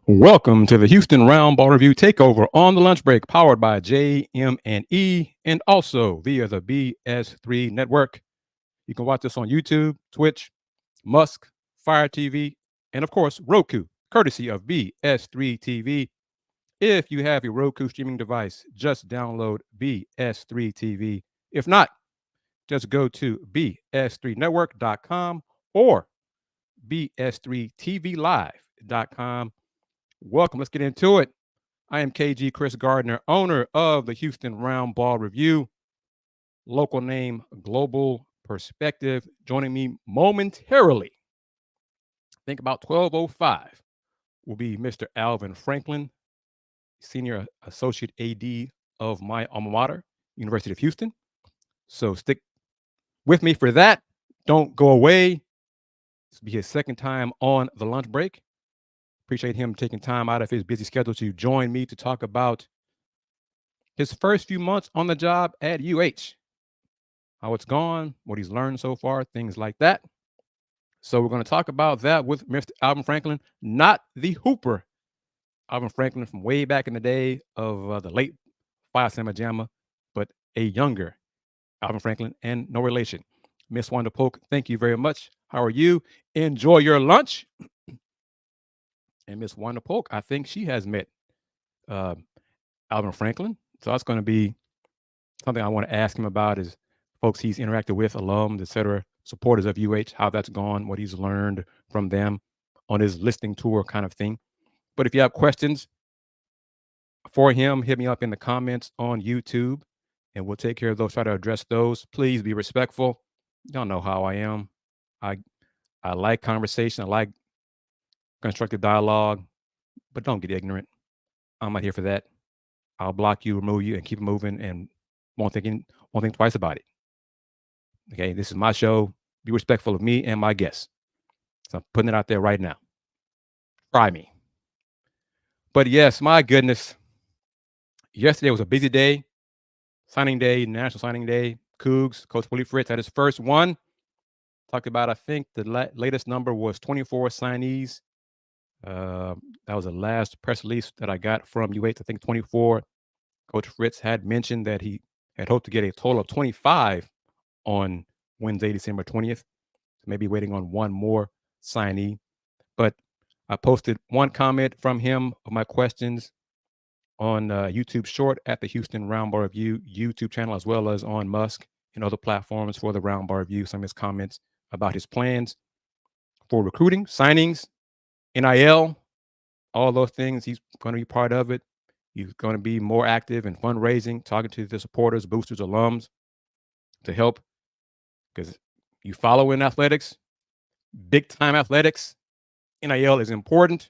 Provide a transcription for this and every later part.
Welcome to the Houston Roundball Review Takeover on the lunch break, powered by JM&E and also via the BS3 network. You can watch us on YouTube, Twitch, Musk, Fire TV, and of course, Roku, courtesy of BS3 TV. If you have a Roku streaming device, just download BS3 TV. If not, just go to bs3network.com or bs3tvlive.com. Welcome. Let's get into it. I am KG Kris Gardner, owner of the Houston Roundball Review, local name Global Perspective. Joining me momentarily, I think about 12:05, will be Mr. Alvin Franklin, Senior Associate AD of my alma mater, University of Houston. So stick with me for that. Don't go away. This will be his second time on the lunch break. Appreciate him taking time out of his busy schedule to join me to talk about his first few months on the job at UH, how it's gone, what he's learned so far, things like that. So we're going to talk about that with Mr. Alvin Franklin, not the Hooper Alvin Franklin from way back in the day of the late Phi Sigma Gamma, but a younger Alvin Franklin and no relation. Miss Wanda Polk, thank you very much. How are you? Enjoy your lunch. And Miss Wanda Polk, I think she has met uh, Alvin Franklin. So that's going to be something I want to ask him about is folks he's interacted with, alums, et cetera, supporters of UH, how that's gone, what he's learned from them on his listening tour kind of thing. But if you have questions for him, hit me up in the comments on YouTube and we'll take care of those, try to address those. Please be respectful. Y'all know how I am. I like conversation. I like constructive dialogue, but don't get ignorant. I'm not here for that. I'll block you, remove you, and keep it moving and won't think twice about it. Okay, this is my show. Be respectful of me and my guests. So I'm putting it out there right now. Try me. But yes, my goodness. Yesterday was a busy day. Signing day, National Signing Day. Cougs, Coach Willie Fritz had his first one. Talked about, I think the latest number was 24 signees. That was the last press release that I got from UH. I think 24. Coach Fritz had mentioned that he had hoped to get a total of 25 on Wednesday, December 20th. Maybe waiting on one more signee. But I posted one comment from him of my questions on YouTube Short at the Houston Roundball Review YouTube channel, as well as on Musk and other platforms for the Roundball Review. Some of his comments about his plans for recruiting, signings, NIL, all those things. He's going to be part of it. He's going to be more active in fundraising, talking to the supporters, boosters, alums to help. Because you follow in athletics, big time athletics, NIL is important.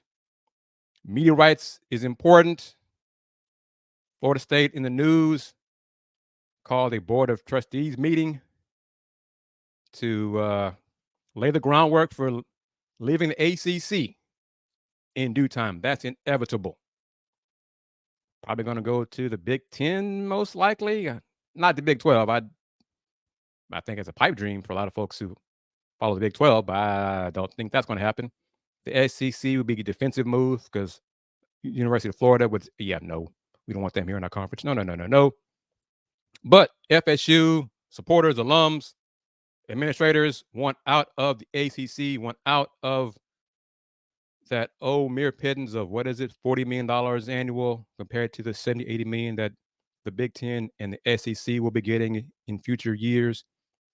Media rights is important. Florida State in the news called a board of trustees meeting to lay the groundwork for leaving the ACC in due time. That's inevitable. Probably going to go to the Big Ten, most likely. Not the Big 12. I think it's a pipe dream for a lot of folks who follow the Big 12, but I don't think that's going to happen. The SEC would be a defensive move because University of Florida would, no, we don't want them here in our conference. No. But FSU, supporters, alums, administrators want out of the ACC, want out of that mere pittance of what is it, $40 million annual compared to the 70, 80 million that the Big Ten and the SEC will be getting in future years.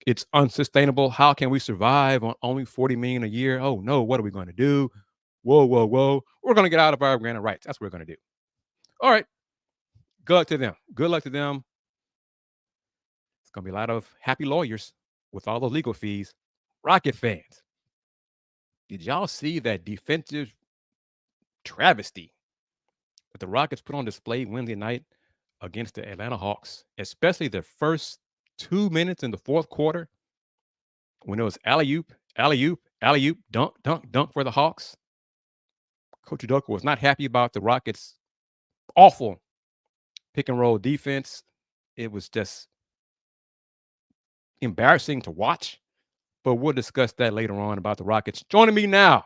It's unsustainable. How can we survive on only $40 million a year? Oh no, what are we going to do? Whoa. We're going to get out of our granted rights. That's what we're going to do. All right. Good luck to them. Good luck to them. It's going to be a lot of happy lawyers with all those legal fees. Rocket fans, did y'all see that defensive travesty that the Rockets put on display Wednesday night against the Atlanta Hawks, especially the first 2 minutes in the fourth quarter when it was alley-oop, dunk for the Hawks? Coach Udoka was not happy about the Rockets' awful pick-and-roll defense. It was just embarrassing to watch, but we'll discuss that later on about the Rockets. Joining me now,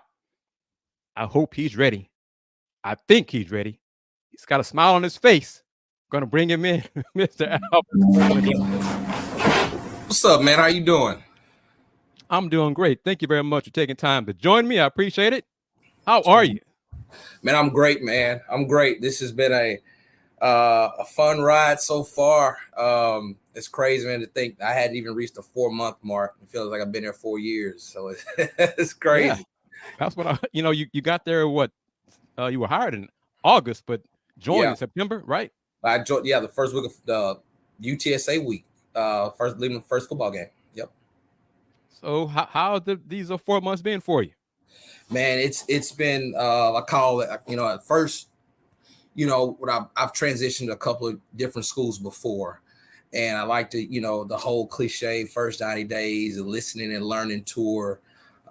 I hope he's ready I think he's ready. He's got a smile on his face. Gonna bring him in, Mr. Alvin Franklin. What's up, man? How you doing? I'm doing great. Thank you very much for taking time to join me. I appreciate it. How are you? Man, I'm great, man. I'm great. This has been a fun ride so far. It's crazy, man, to think I hadn't even reached the 4-month mark. It feels like I've been there 4 years, so it's Yeah, crazy. that's what you got there. What you were hired in August, but joined Yeah, in September, right? I joined. Yeah, the first week of the UTSA week. First leaving the first football game. Yep. So how these 4 months been for you? Man, it's been I call it, at first, what I've transitioned to a couple of different schools before, and I like to, the whole cliche first 90 days of listening and learning tour.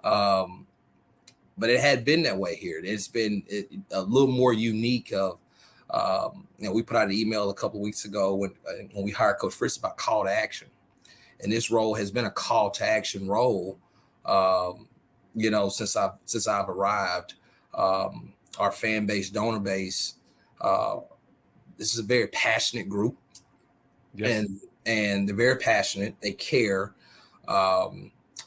But it had been that way here. It's been a little more unique. We put out an email a couple of weeks ago when we hired Coach Kris about call to action, and this role has been a call to action role. Since I've arrived, our fan base, donor base. This is a very passionate group, Yes. and they're very passionate. They care.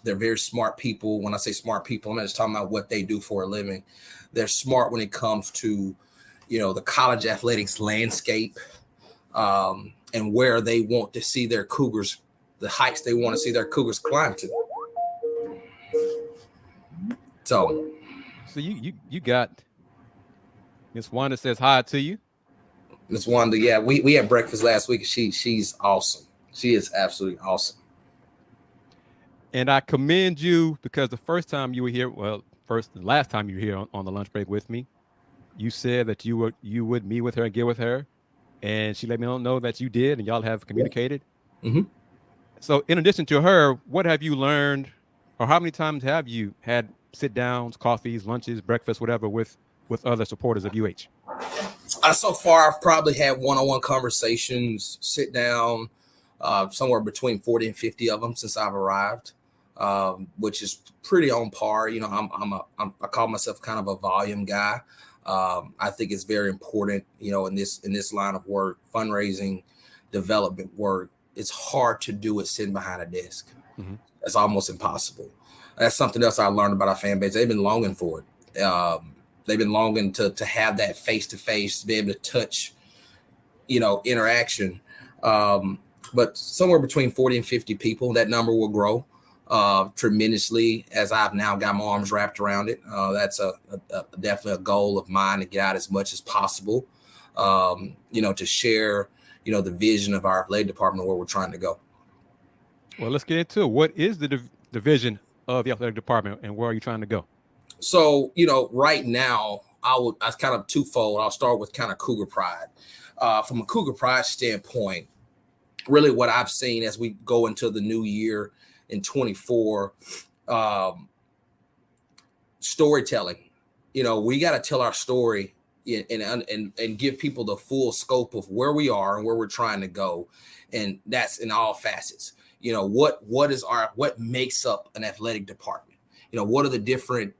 They're very smart people. When I say smart people, I'm not just talking about what they do for a living. They're smart when it comes to, the college athletics landscape, and where they want to see their Cougars, the heights they want to see their Cougars climb to. So you got Miss Wanda says hi to you. Miss Wanda, yeah, we had breakfast last week. She's awesome. She is absolutely awesome. And I commend you because the last time you were here on the lunch break with me, you said that you would meet with her and get with her, and she let me know that you did, and y'all have communicated. Mm-hmm. So, in addition to her, what have you learned, or how many times have you had sit downs, coffees, lunches, breakfast, whatever, with other supporters of UH? So far, I've probably had one-on-one conversations, sit down, somewhere between 40 and 50 of them since I've arrived. Which is pretty on par. I call myself kind of a volume guy. I think it's very important, in this line of work, fundraising, development work. It's hard to do it sitting behind a desk. Mm-hmm. It's almost impossible. That's something else I learned about our fan base. They've been longing for it. They've been longing to have that face-to-face, to be able to touch, interaction. But somewhere between 40 and 50 people, that number will grow tremendously as I've now got my arms wrapped around it. That's definitely a goal of mine, to get out as much as possible, to share, the vision of our athletic department, where we're trying to go. Well, let's get into it. What is the vision of the athletic department, and where are you trying to go? So, right now, I kind of twofold. I'll start with kind of Cougar Pride. From a Cougar Pride standpoint, really what I've seen as we go into the new year in 24, storytelling. We got to tell our story and give people the full scope of where we are and where we're trying to go, and that's in all facets. What makes up an athletic department? What are the different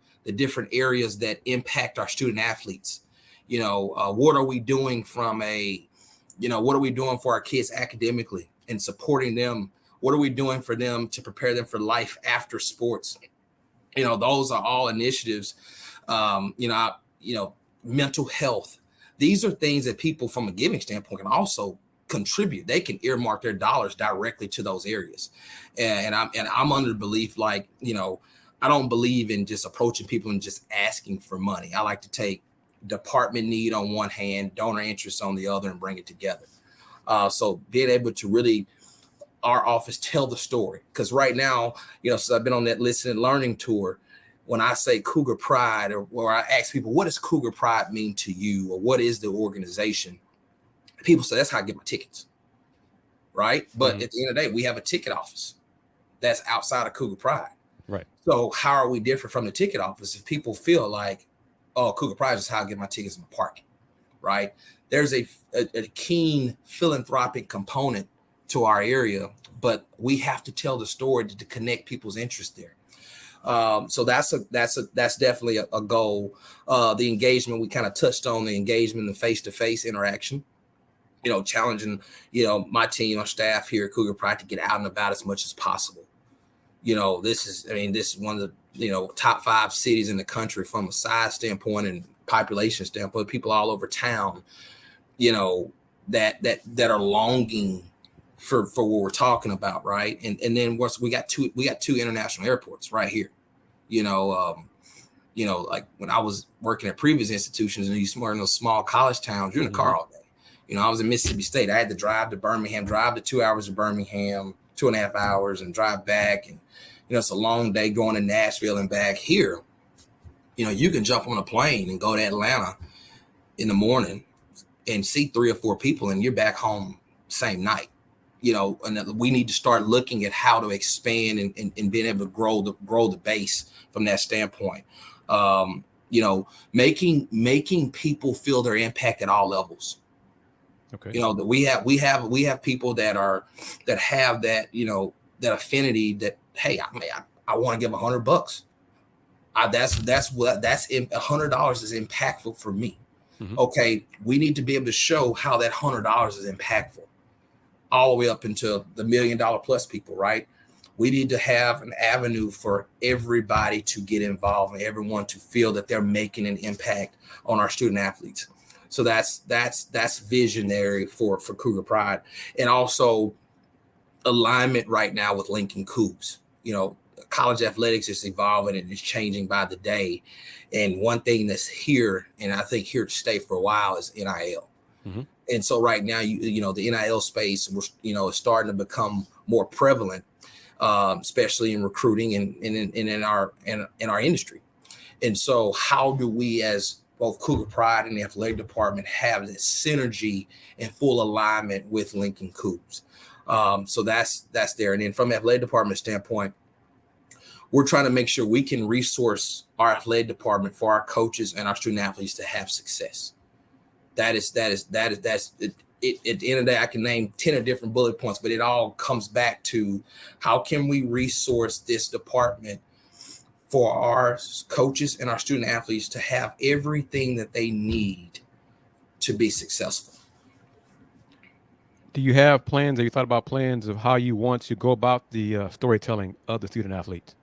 areas that impact our student athletes? What are we doing what are we doing for our kids academically and supporting them? What are we doing for them to prepare them for life after sports? Those are all initiatives. Mental health. These are things that people from a giving standpoint can also contribute. They can earmark their dollars directly to those areas. And I'm under the belief, I don't believe in just approaching people and just asking for money. I like to take department need on one hand, donor interest on the other, and bring it together. So being able to really, our office, tell the story. Because right now, since I've been on that listen and learning tour, when I say Cougar Pride, or I ask people, what does Cougar Pride mean to you? Or what is the organization? People say, that's how I get my tickets. Right. But at the end of the day, we have a ticket office that's outside of Cougar Pride. Right. So how are we different from the ticket office if people feel like, oh, Cougar Pride is how I get my tickets in my parking? Right. There's a keen philanthropic component to our area, but we have to tell the story to connect people's interest there. So that's definitely a goal. The engagement, we kind of touched on the engagement, the face-to-face interaction, challenging, my team, our staff here at Cougar Pride to get out and about as much as possible. This is one of the, top 5 cities in the country from a size standpoint and population standpoint, people all over town, that are longing for what we're talking about. Right. And then once we got two international airports right here, like when I was working at previous institutions and you were in those small college towns, you're in the car all day. I was in Mississippi State. I had to drive to Birmingham, drive to 2 hours to Birmingham, 2.5 hours, and drive back. And, it's a long day going to Nashville and back. Here, you can jump on a plane and go to Atlanta in the morning and see 3 or 4 people, and you're back home same night. And we need to start looking at how to expand and being able to grow the base from that standpoint. Making people feel their impact at all levels. Okay. That we have people that have that, that affinity that, hey, I want to give $100. That's $100 is impactful for me. Mm-hmm. Okay. We need to be able to show how that $100 is impactful all the way up into the $1 million plus people, right? We need to have an avenue for everybody to get involved and everyone to feel that they're making an impact on our student athletes. So that's visionary for Cougar Pride, and also alignment right now with Lincoln Cougs. College athletics is evolving and it's changing by the day. And one thing that's here, and I think here to stay for a while, is NIL. Mm-hmm. And so right now, the NIL space, is starting to become more prevalent, especially in recruiting and in our industry. And so how do we, as both Cougar Pride and the athletic department, have this synergy and full alignment with Lincoln Cougs? So that's there. And then from the athletic department standpoint, we're trying to make sure we can resource our athletic department for our coaches and our student athletes to have success. That's it. At the end of the day, I can name 10 different bullet points, but it all comes back to how can we resource this department for our coaches and our student athletes to have everything that they need to be successful. Do you have plans? Have you thought about plans of how you want to go about the storytelling of the student athletes?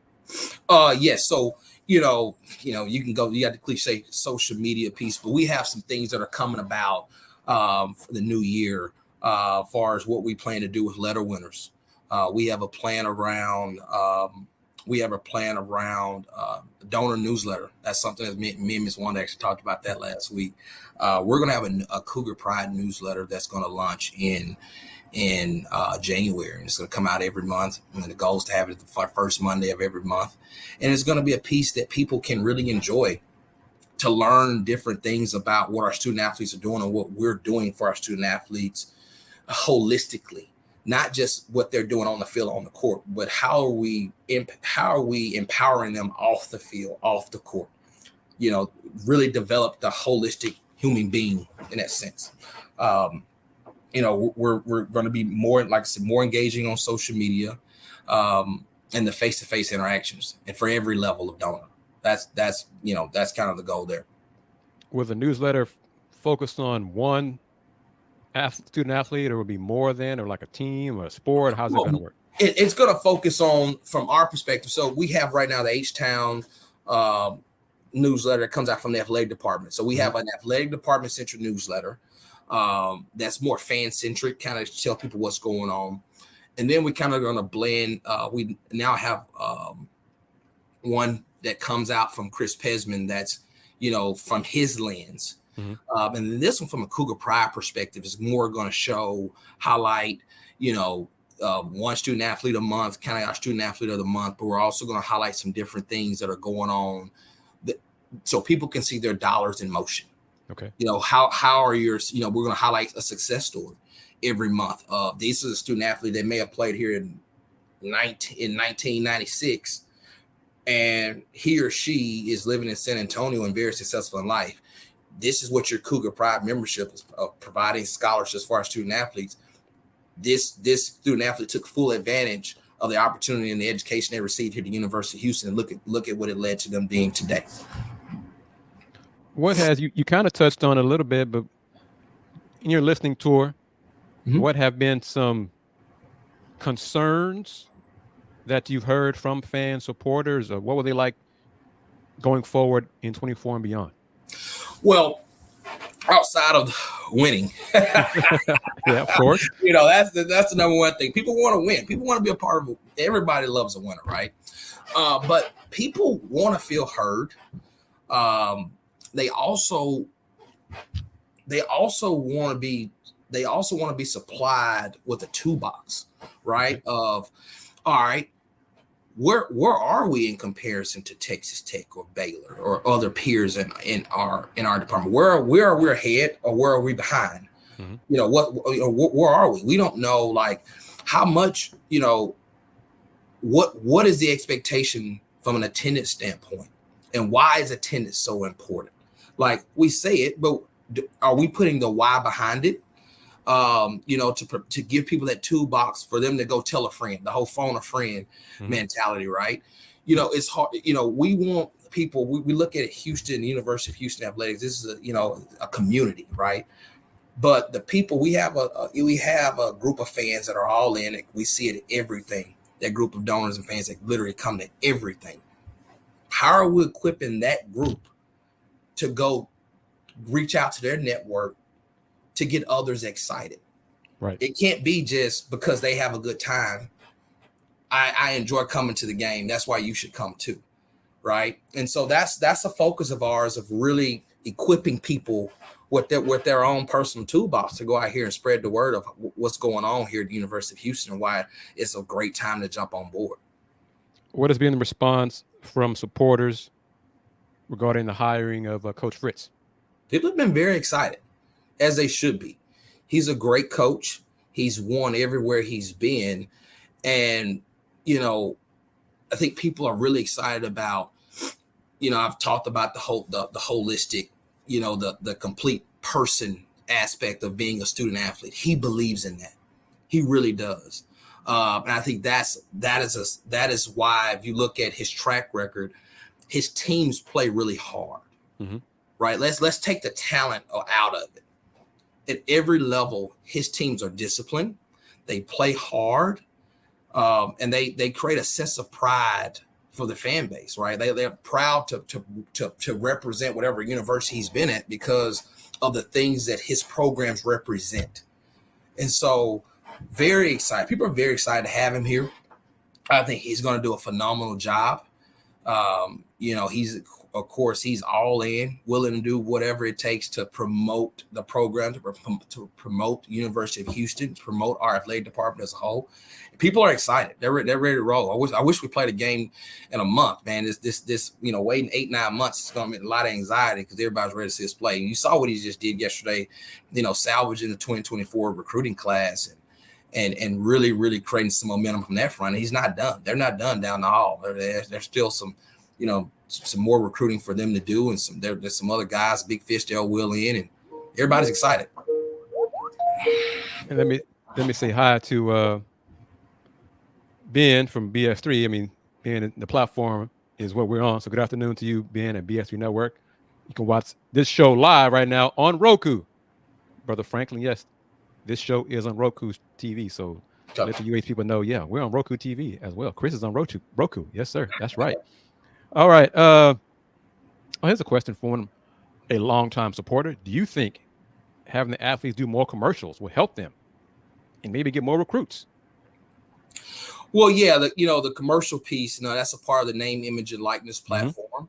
Yes. So, you can go, you got the cliche social media piece, but we have some things that are coming about for the new year as far as what we plan to do with letter winners. We have a plan around donor newsletter. That's something that me and Ms. Wanda actually talked about that last week. We're going to have a Cougar Pride newsletter that's going to launch in January, and it's going to come out every month. And the goal is to have it the first Monday of every month. And it's going to be a piece that people can really enjoy to learn different things about what our student athletes are doing and what we're doing for our student athletes holistically. Not just what they're doing on the field, on the court, but how are we empowering them off the field, off the court? Really develop the holistic human being in that sense. We're going to be more, like I said, more engaging on social media, and the face-to-face interactions, and for every level of donor. That's kind of the goal there. Will the newsletter focus on one student athlete, or will it be more than, or like a team or a sport? How's it going to work? It's going to focus on, from our perspective. So we have right now the H-Town newsletter that comes out from the athletic department. So we have an athletic department central newsletter that's more fan centric, kind of tell people what's going on. And then we kind of going to blend. We now have one that comes out from Kris Pesman that's, from his lens. Mm-hmm. And then this one from a Cougar Pride perspective is more going to highlight, one student athlete a month, kind of our student athlete of the month, but we're also going to highlight some different things that are going on so people can see their dollars in motion. Okay. How are yours? We're going to highlight a success story every month. This is a student athlete that may have played here in 1996, and he or she is living in San Antonio and very successful in life. This is what your Cougar Pride membership is providing scholarships for our student athletes. This student athlete took full advantage of the opportunity and the education they received here at the University of Houston, and look at what it led to them being today. What has you kind of touched on it a little bit, but in your listening tour, what have been some concerns that you've heard from fan supporters, or what were they like going forward in 24 and beyond? Well, outside of winning, yeah, of course, that's the number one thing. People want to win. People want to be a part of it. Everybody loves a winner, right? But people want to feel heard. They also want to be supplied with a toolbox, right? Of, all right, where are we in comparison to Texas Tech or Baylor or other peers in our department? Where are we ahead, or where are we behind? Where are we? We don't know, like, how much, what is the expectation from an attendance standpoint, and why is attendance so important? Like, we say it, but are we putting the why behind it? To give people that toolbox for them to go tell a friend, the whole phone a friend mentality, right? It's hard. We want people, we look at Houston, University of Houston Athletics. This is a community, right? But the people, we have a group of fans that are all in it. We see it in everything. That group of donors and fans that literally come to everything. How are we equipping that group to go reach out to their network to get others excited? Right. It can't be just because they have a good time. I enjoy coming to the game. That's why you should come too. Right. And so that's a focus of ours, of really equipping people with their own personal toolbox to go out here and spread the word of what's going on here at the University of Houston and why it's a great time to jump on board. What has been the response from supporters regarding the hiring of Coach Fritz? People have been very excited, as they should be. He's a great coach. He's won everywhere he's been. And, I think people are really excited about, I've talked about the holistic, the complete person aspect of being a student athlete. He believes in that. He really does. And I think that is why, if you look at his track record, his teams play really hard. Right. Let's take the talent out of it. At every level, his teams are disciplined. They play hard, and they create a sense of pride for the fan base. Right. They're proud to represent whatever university he's been at because of the things that his programs represent. And so, very excited. People are very excited to have him here. I think he's going to do a phenomenal job. He's all in, willing to do whatever it takes to promote the program, to promote University of Houston, to promote our athletic department as a whole. People are excited. They're ready to roll. I wish we played a game in a month, man. This waiting 8-9 months is going to be a lot of anxiety because everybody's ready to see us play. And you saw what he just did yesterday, salvaging the 2024 recruiting class and really, really creating some momentum from that front. And he's not done. They're not done down the hall. There's still some, some more recruiting for them to do, and there's some other guys, big fish they'll wheel in, and everybody's excited. And let me say hi to Ben from BS3. I mean, Ben, the platform is what we're on. So good afternoon to you, Ben, at BS3 Network. You can watch this show live right now on Roku. Brother Franklin, yes, this show is on Roku TV. So let the UH people know, yeah, we're on Roku TV as well. Kris is on Roku. Yes, sir. That's right. All right. Here's a question from a longtime supporter. Do you think having the athletes do more commercials will help them and maybe get more recruits? Well, yeah, the commercial piece, that's a part of the name, image, and likeness platform.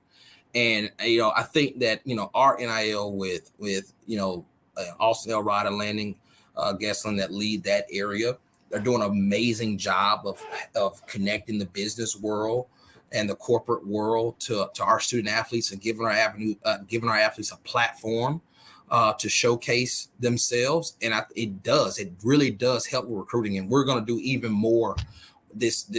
And, I think that, our NIL with Austin Elrod and Landing Gessling that lead that area, they're doing an amazing job of connecting the business world and the corporate world to our student athletes, and giving our athletes a platform to showcase themselves. And it really does help with recruiting. And we're going to do even more this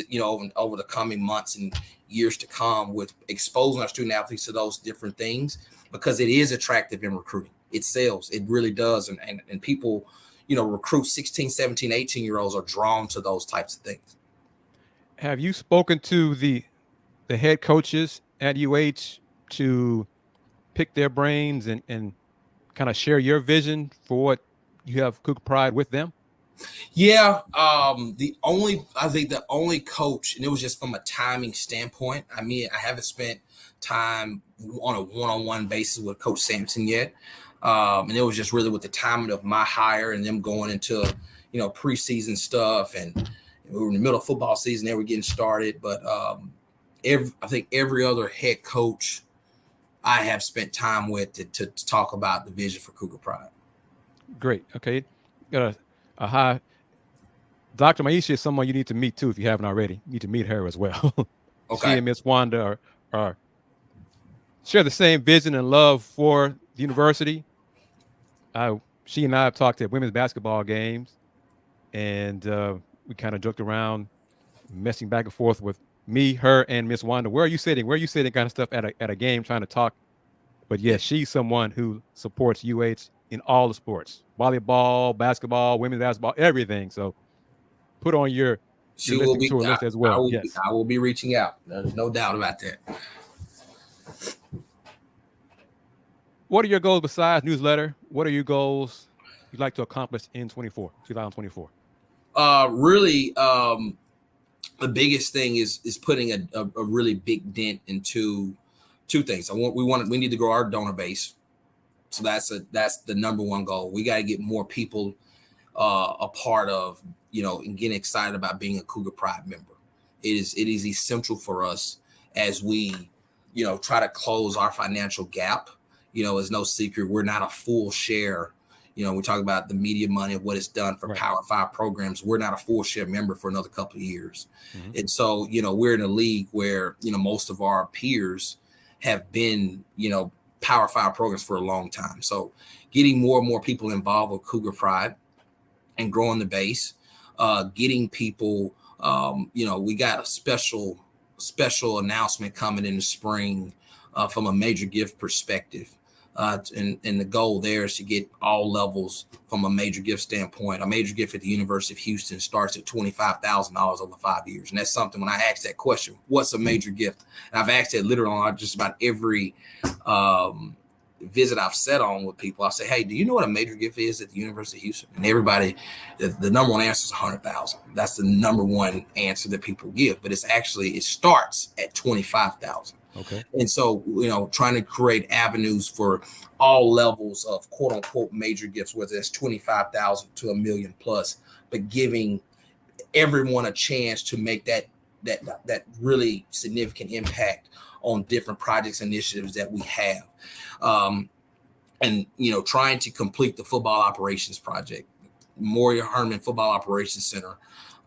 over the coming months and years to come with exposing our student athletes to those different things, because it is attractive in recruiting. It sells. It really does. And people, recruit 16, 17, 18-year-olds are drawn to those types of things. Have you spoken to the head coaches at UH to pick their brains and kind of share your vision for what you have Cougar Pride with them? Yeah, I think the only coach, and it was just from a timing standpoint. I mean, I haven't spent time on a one-on-one basis with Coach Sampson yet, and it was just really with the timing of my hire and them going into preseason stuff, and we were in the middle of football season. They were getting started, but I think every other head coach I have spent time with to talk about the vision for Cougar Pride. Great. Okay. Got a high. Dr. Maisha is someone you need to meet too if you haven't already. You need to meet her as well. She Okay. and Miss Wanda are share the same vision and love for the university. She and I have talked at women's basketball games, and we kind of joked around, messing back and forth with me, her, and Miss Wanda. Where are you sitting? Where are you sitting? Kind of stuff at a game, trying to talk. But yeah, she's someone who supports UH in all the sports: volleyball, basketball, women's basketball, everything. So put on your listening tour list as well. Yes, I will be reaching out. There's no doubt about that. What are your goals besides newsletter? What are your goals you'd like to accomplish in 2024? Really, the biggest thing is putting a really big dent into two things. We need to grow our donor base. So that's the number one goal. We got to get more people a part of, and getting excited about being a Cougar Pride member. It is essential for us as we, try to close our financial gap. It's no secret we're not a full share. We talk about the media money and what it's done for Power 5 programs. We're not a full share member for another couple of years. Mm-hmm. And so, we're in a league where, most of our peers have been, Power 5 programs for a long time. So getting more and more people involved with Cougar Pride and growing the base, getting people, we got a special announcement coming in the spring from a major gift perspective. And the goal there is to get all levels from a major gift standpoint. A major gift at the University of Houston starts at $25,000 over 5 years. And that's something, when I ask that question, what's a major gift? And I've asked that literally on just about every visit I've sat on with people. I say, hey, do you know what a major gift is at the University of Houston? And everybody, the number one answer is $100,000. That's the number one answer that people give. But it starts at $25,000. Okay. And so, trying to create avenues for all levels of quote unquote major gifts, whether it's 25,000 to $1 million plus, but giving everyone a chance to make that really significant impact on different projects, initiatives that we have. And trying to complete the football operations project, Moria Herman Football Operations Center.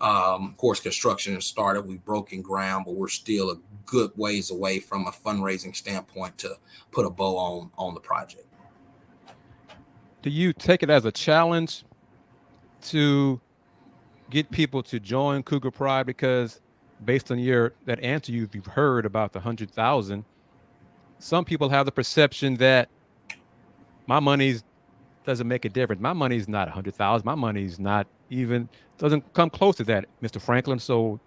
Of course, construction has started. We've broken ground, but we're still a good ways away from a fundraising standpoint to put a bow on the project. Do you take it as a challenge to get people to join Cougar Pride? Because based on that answer you've heard about the 100,000, some people have the perception that my money doesn't make a difference. My money's not 100,000. My money's not even doesn't come close to that, Mr. Franklin. So,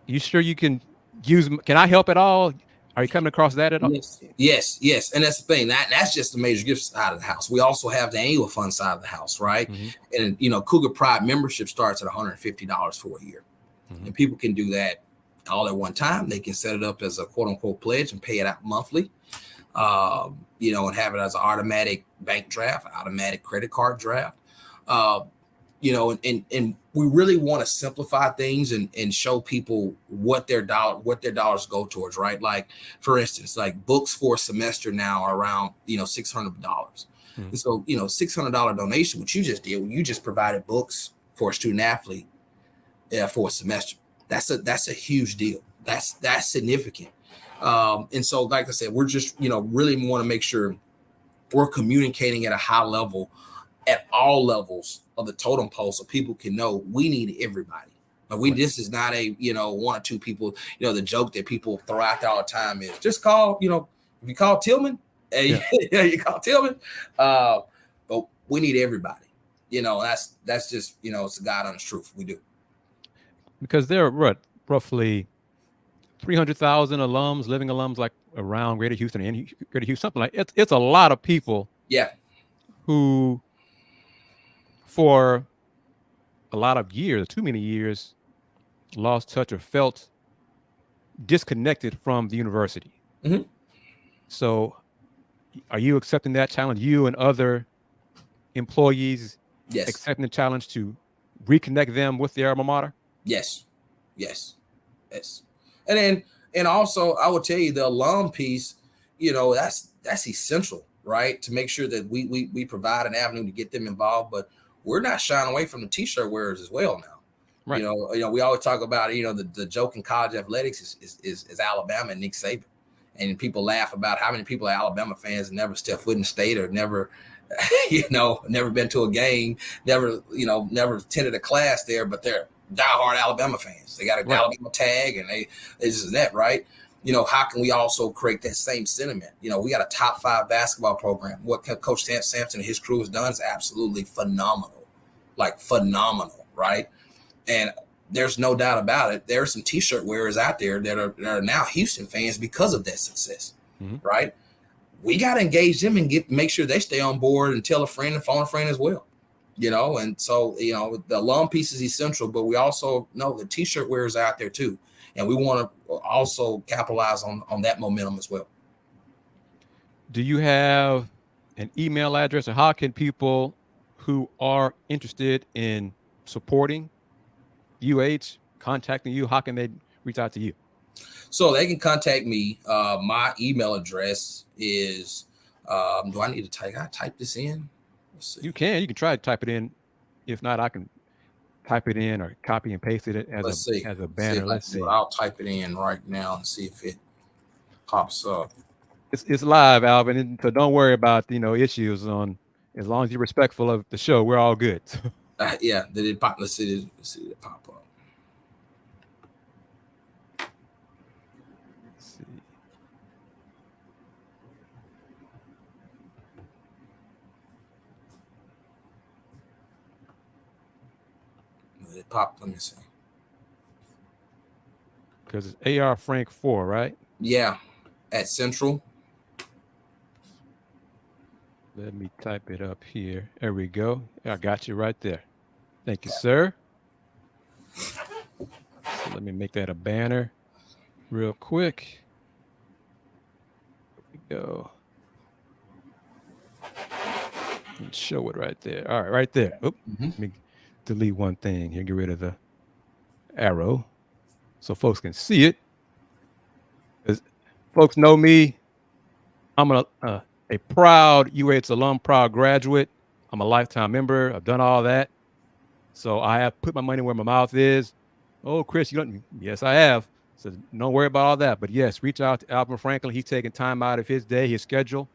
you sure you can can I help at all? Are you coming across that at all? Yes. And that's the thing. That's just the major gift side of the house. We also have the annual fund side of the house, right? Mm-hmm. And Cougar Pride membership starts at $150 for a year. Mm-hmm. And people can do that all at one time. They can set it up as a quote unquote pledge and pay it out monthly. And have it as an automatic bank draft, automatic credit card draft. And we really want to simplify things and show people what their dollars go towards, right? Like, for instance, like books for a semester now are around, $600. Mm-hmm. And so, $600 donation, which you just did, you just provided books for a student athlete for a semester. That's a huge deal. That's significant. And so, like I said, we're just, really want to make sure we're communicating at a high level at all levels of the totem pole so people can know we need everybody. But this is not a, one or two people, the joke that people throw out there all the time is just call, if you call Tillman, you call Tillman. But we need everybody. That's just, it's the God honest truth. We do. Because there are roughly 300,000 alums, living alums, like around Greater Houston and Greater Houston, something like it's a lot of people. Yeah. Who, for a lot of years, too many years, lost touch or felt disconnected from the university. Mm-hmm. So, are you accepting that challenge? You and other employees Yes. accepting the challenge to reconnect them with their alma mater? Yes. Yes. Yes. And also I would tell you the alum piece, that's essential, right? To make sure that we provide an avenue to get them involved, but we're not shying away from the t-shirt wearers as well now. Right. We always talk about, the joke in college athletics is Alabama and Nick Saban. And people laugh about how many people are Alabama fans and never stepped foot in the state or never, never been to a game, never attended a class there, but they're diehard Alabama fans. They got an Alabama tag and they just that, right? How can we also create that same sentiment? We got a top 5 basketball program. What Coach Sampson and his crew has done is absolutely phenomenal, right? And there's no doubt about it. There are some t-shirt wearers out there that are now Houston fans because of that success, right? We got to engage them and make sure they stay on board and tell a friend and phone a friend as well. And so, the alum piece is essential, but we also know the t-shirt wearers out there too. And we want to also capitalize on that momentum as well. Do you have an email address, or how can people who are interested in supporting UH contacting you, how can they reach out to you? So they can contact me. My email address is, do I need to type this in? You can try to type it in. If not, I can type it in or copy and paste it as a banner. Let's see. I'll type it in right now and see if it pops up. It's live, Alvin, and so don't worry about issues on. As long as you're respectful of the show, we're all good. Yeah, did it pop? Let's see it pop up. Let's see. Did it pop? Let me see. Because it's AR Frank 4, right? Yeah, at Central. Let me type it up here. There we go. I got you right there. Thank you, sir. So let me make that a banner real quick. There we go. Let's show it right there. All right, right there. Oop, Let me delete one thing here. Get rid of the arrow so folks can see it. As folks know me, I'm a proud UH alum, proud graduate. I'm a lifetime member. I've done all that. So I have put my money where my mouth is. Oh, Kris, you don't? Yes, I have. So don't worry about all that. But yes, reach out to Alvin Franklin. He's taking time out of his day, his schedule,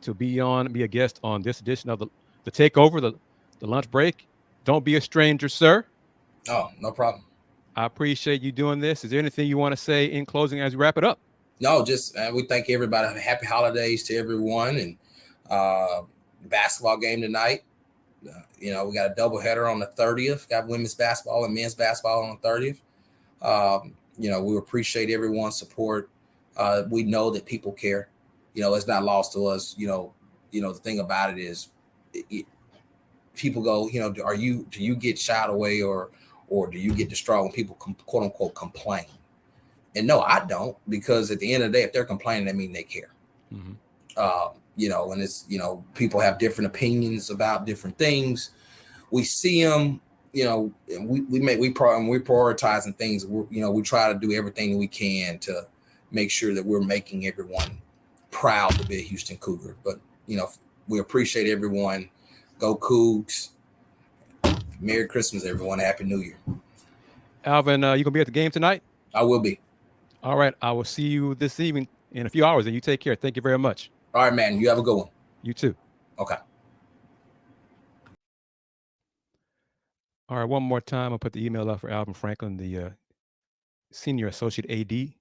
to be a guest on this edition of the Takeover, the lunch break. Don't be a stranger, sir. Oh, no problem. I appreciate you doing this. Is there anything you want to say in closing as we wrap it up? No, just we thank everybody. Happy holidays to everyone, and basketball game tonight. We got a doubleheader on the 30th. Got women's basketball and men's basketball on the 30th. We appreciate everyone's support. We know that people care. It's not lost to us. The thing about it is, people go, do you get shied away or do you get distraught when people quote unquote complain? And no, I don't, because at the end of the day, if they're complaining, that means they care. And it's, people have different opinions about different things. We see them, and we're prioritizing things. We try to do everything that we can to make sure that we're making everyone proud to be a Houston Cougar. But, we appreciate everyone. Go Cougs. Merry Christmas, everyone. Happy New Year. Alvin, you gonna be at the game tonight? I will be. All right. I will see you this evening in a few hours, and you take care. Thank you very much. All right, man. You have a good one. You too. Okay. All right. One more time, I'll put the email up for Alvin Franklin, the Senior Associate AD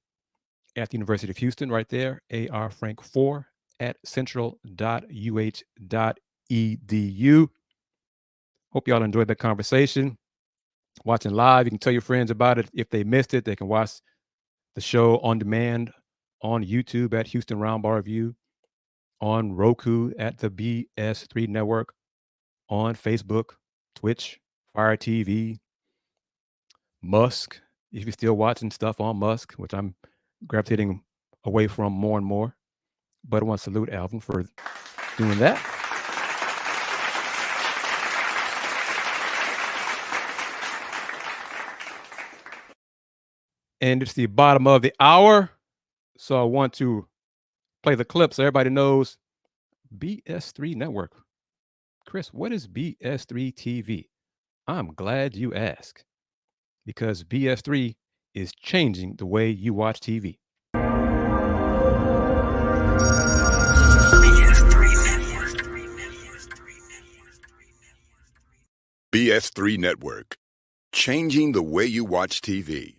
at the University of Houston, right there, arfrank4 at central.uh.edu. Hope y'all enjoyed the conversation. watching live. You can tell your friends about it. If they missed it, they can watch the show on demand on YouTube at Houston Roundball Review, on Roku at the BS3 Network, on Facebook, Twitch, Fire TV, Musk. If you're still watching stuff on Musk, which I'm gravitating away from more and more. But I want to salute Alvin for doing that. And it's the bottom of the hour. So I want to play the clip so everybody knows BS3 Network. Kris, what is BS3 TV? I'm glad you asked, because BS3 is changing the way you watch TV. BS3 Network, changing the way you watch TV.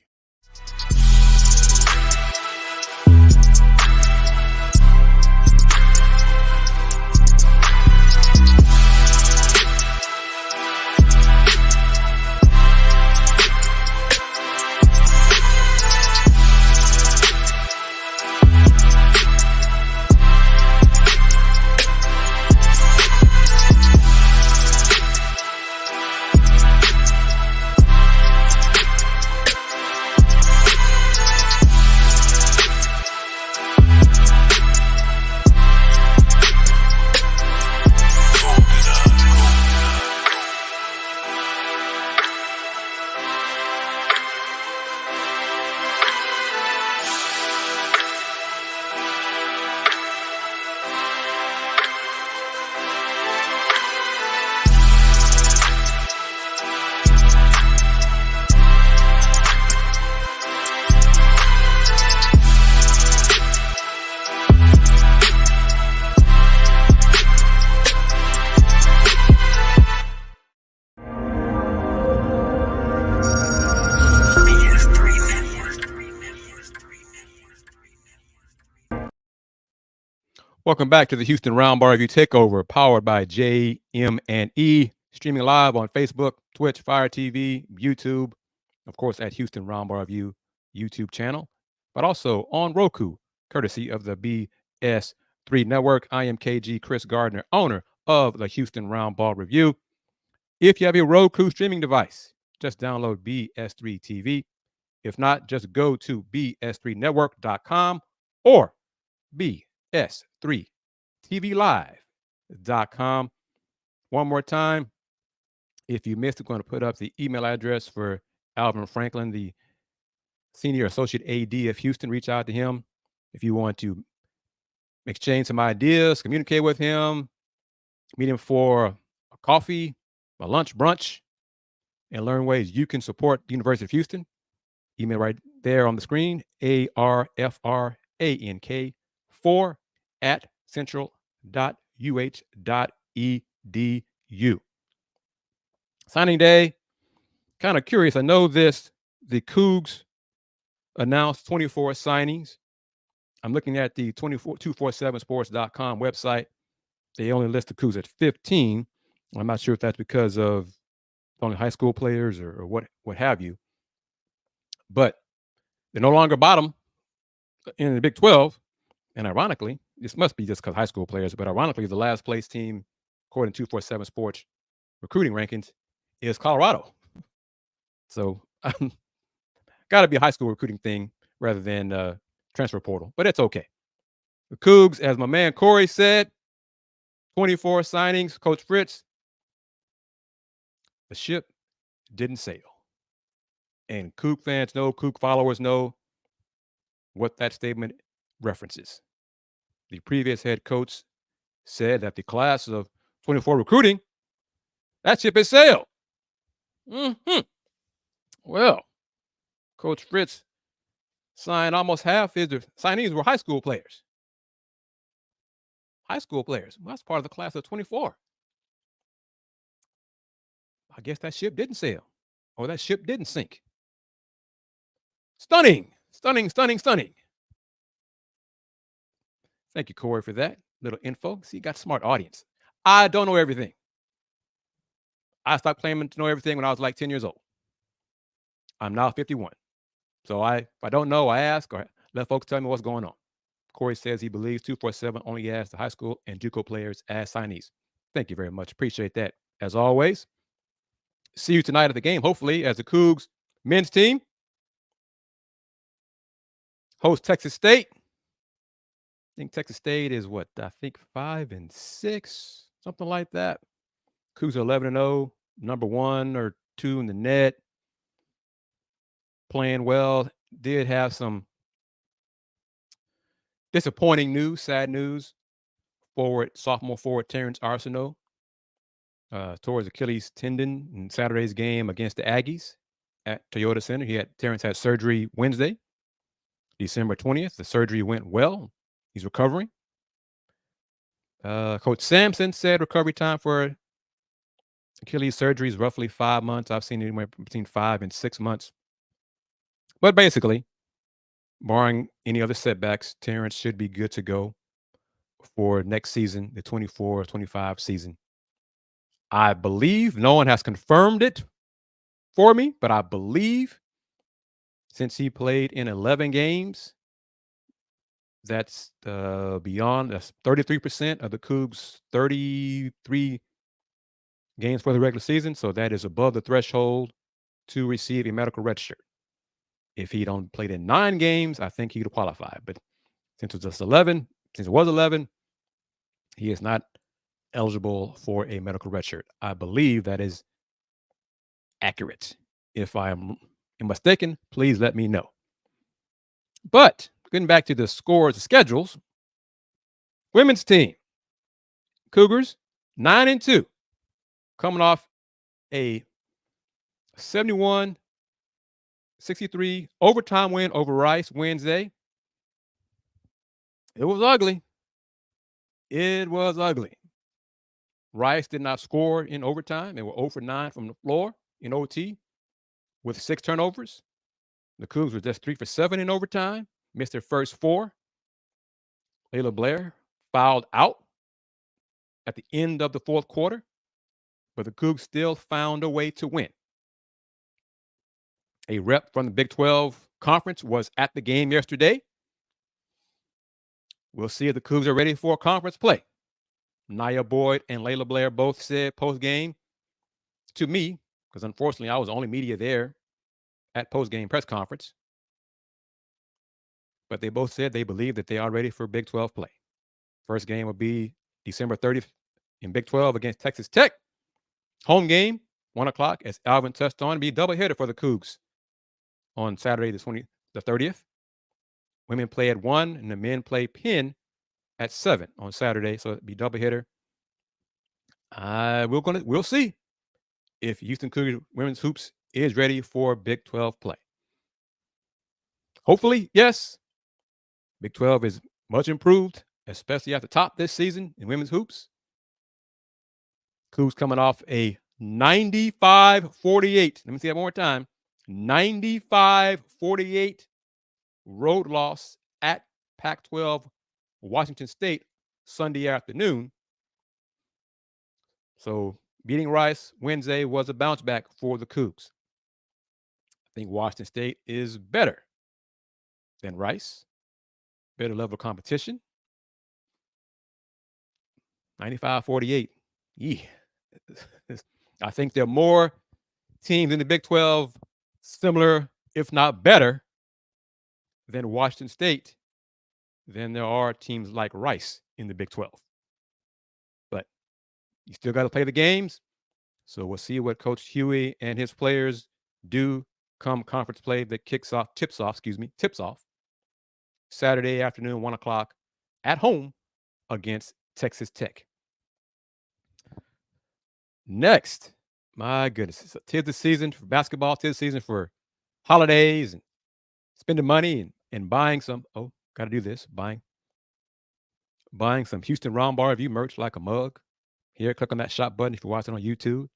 Welcome back to the Houston Roundball Review Takeover, powered by JM&E, streaming live on Facebook, Twitch, Fire TV, YouTube, of course, at Houston Roundball Review YouTube channel, but also on Roku, courtesy of the BS3 Network. I am KG Kris Gardner, owner of the Houston Roundball Review. If you have a Roku streaming device, just download BS3 TV. If not, just go to bs3network.com or bs3tvlive.com. One more time, if you missed it, I'm going to put up the email address for Alvin Franklin, the Senior Associate AD of Houston. Reach out to him if you want to exchange some ideas, communicate with him, meet him for a coffee, a lunch, brunch, and learn ways you can support the University of Houston. Email right there on the screen, arfrank4@central.uh.edu. Signing day, kind of curious. I know this, the Cougs announced 24 signings. I'm looking at the 247sports.com website. They only list the Cougs at 15. I'm not sure if that's because of only high school players or what have you. But they're no longer bottom in the Big 12. And ironically, this must be just because high school players, but ironically, the last place team, according to 247 Sports recruiting rankings, is Colorado. So got to be a high school recruiting thing rather than transfer portal, but it's okay. The Cougs, as my man Corey said, 24 signings. Coach Fritz, the ship didn't sail. And Coug fans know, Coug followers know what that statement references. The previous head coach said that the class of 24 recruiting, that ship has sailed. Well, Coach Fritz signed almost half his signees were high school players. High school players. Well, that's part of the class of 24. I guess that ship didn't sail, or that ship didn't sink. Stunning, stunning, stunning, stunning. Thank you, Corey, for that little info. See, you got a smart audience. I don't know everything. I stopped claiming to know everything when I was like 10 years old. I'm now 51. So if I don't know, I ask or let folks tell me what's going on. Corey says he believes 247 only has the high school and JUCO players as signees. Thank you very much. Appreciate that. As always, see you tonight at the game, hopefully, as the Cougs men's team host Texas State. I think Texas State is what? I think 5-6, something like that. Cougs are 11-0, number 1 or 2 in the net. Playing well. Did have some disappointing news, sad news. Sophomore forward Terrence Arsenault tore his Achilles tendon in Saturday's game against the Aggies at Toyota Center. Terrence had surgery Wednesday, December 20th. The surgery went well. He's recovering. Coach Sampson said recovery time for Achilles surgery is roughly 5 months. I've seen anywhere between 5 and 6 months. But basically, barring any other setbacks, Terrence should be good to go for next season, the 24-25 season. I believe, no one has confirmed it for me, but I believe since he played in 11 games, that's beyond, that's 33% of the Cougs' 33 games for the regular season. So that is above the threshold to receive a medical red shirt. If he'd only played in 9 games, I think he'd qualify. But since it was 11, he is not eligible for a medical red shirt. I believe that is accurate. If I am mistaken, please let me know. But getting back to the scores, the schedules, women's team, Cougars 9-2, coming off a 71-63 overtime win over Rice Wednesday. It was ugly. Rice did not score in overtime. They were 0 for 9 from the floor in OT with 6 turnovers. The Cougs were just 3 for 7 in overtime, missed their first 4. Layla Blair fouled out at the end of the fourth quarter, but the Cougs still found a way to win. A rep from the Big 12 conference was at the game yesterday. We'll see if the Cougs are ready for conference play. Nia Boyd and Layla Blair both said post-game to me, because unfortunately I was the only media there at post-game press conference, but they both said they believe that they are ready for Big 12 play. First game will be December 30th in Big 12 against Texas Tech. Home game, 1 o'clock, as Alvin touched on, be a doubleheader for the Cougs on Saturday the 30th. Women play at 1 and the men play Penn at 7 on Saturday, so it'll be doubleheader. We'll see if Houston Cougar women's hoops is ready for Big 12 play. Hopefully, yes. Big 12 is much improved, especially at the top this season in women's hoops. Cougs coming off a 95-48. Let me see that one more time. 95-48 road loss at Pac-12 Washington State Sunday afternoon. So beating Rice Wednesday was a bounce back for the Cougs. I think Washington State is better than Rice. Better level of competition. 95-48. Yeah. I think there are more teams in the Big 12 similar, if not better, than Washington State than there are teams like Rice in the Big 12. But you still got to play the games. So we'll see what Coach Huey and his players do come conference play that tips off Saturday afternoon, 1 o'clock at home against Texas Tech. Next, my goodness, tis the season for basketball, tis the season for holidays and spending money and buying some, got to do this, buying some Houston Roundball Review merch like a mug. Here, click on that shop button if you're watching on YouTube.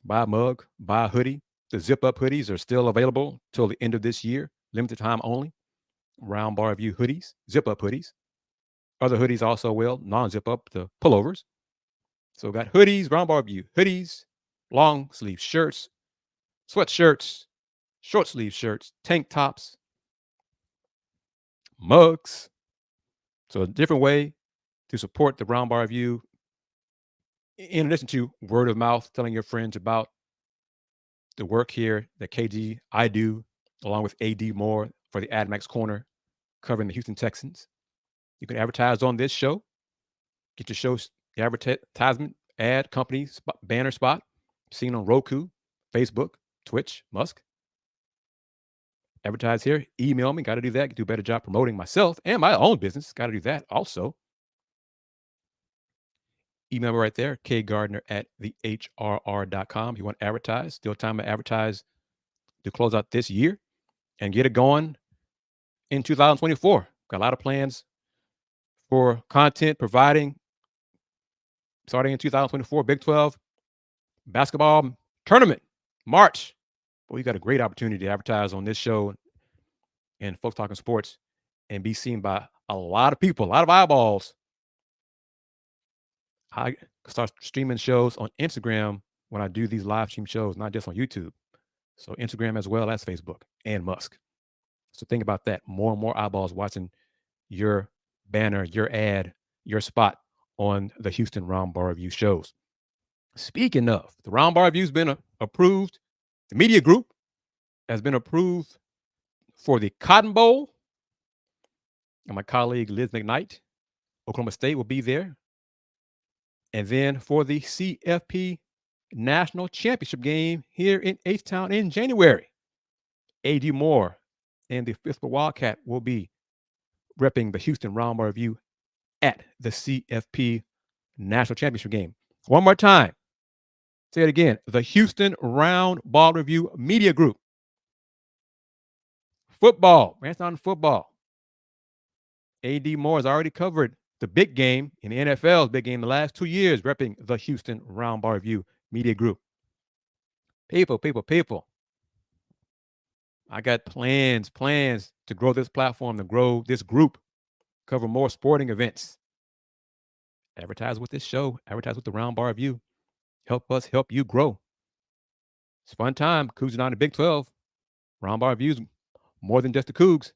Buy a mug, buy a hoodie. The zip-up hoodies are still available till the end of this year, limited time only. Roundball Review hoodies, zip-up hoodies. Other hoodies also will, non-zip-up, the pullovers. So got hoodies, Roundball Review hoodies, long sleeve shirts, sweatshirts, short sleeve shirts, tank tops, mugs. So a different way to support the Roundball Review, in addition to word of mouth, telling your friends about the work here that I do, along with AD Moore for the AdMax Corner, covering the Houston Texans. You can advertise on this show, get your show's advertisement, ad, company, banner spot, seen on Roku, Facebook, Twitch, Musk. Advertise here, email me, got to do that, do a better job promoting myself and my own business, got to do that also. Email me right there, kgardner@thehrr.com. If you want to advertise, still time to advertise to close out this year and get it going in 2024. Got a lot of plans for content providing starting in 2024, Big 12 basketball tournament, March. Well, you got a great opportunity to advertise on this show and Folks Talking Sports and be seen by a lot of people, a lot of eyeballs. I start streaming shows on Instagram when I do these live stream shows, not just on YouTube. So Instagram as well as Facebook and Musk. So think about that. More and more eyeballs watching your banner, your ad, your spot on the Houston Roundball Review shows. Speaking of, the Roundball Review's been approved. The media group has been approved for the Cotton Bowl. And my colleague Liz McKnight, Oklahoma State, will be there. And then for the CFP National Championship game here in H-Town in January, AD Moore and the Fifth Wildcat will be repping the Houston Roundball Review at the CFP National Championship game. One more time. Say it again. The Houston Roundball Review Media Group. Football. Ransom football. AD Moore has already covered the big game in the NFL's big game the last 2 years, repping the Houston Roundball Review Media Group. People. I got plans to grow this platform, to grow this group, cover more sporting events. Advertise with this show, advertise with the Roundball Review. Help us help you grow. It's a fun time cruising on the Big 12. Roundball Review's more than just the Cougs.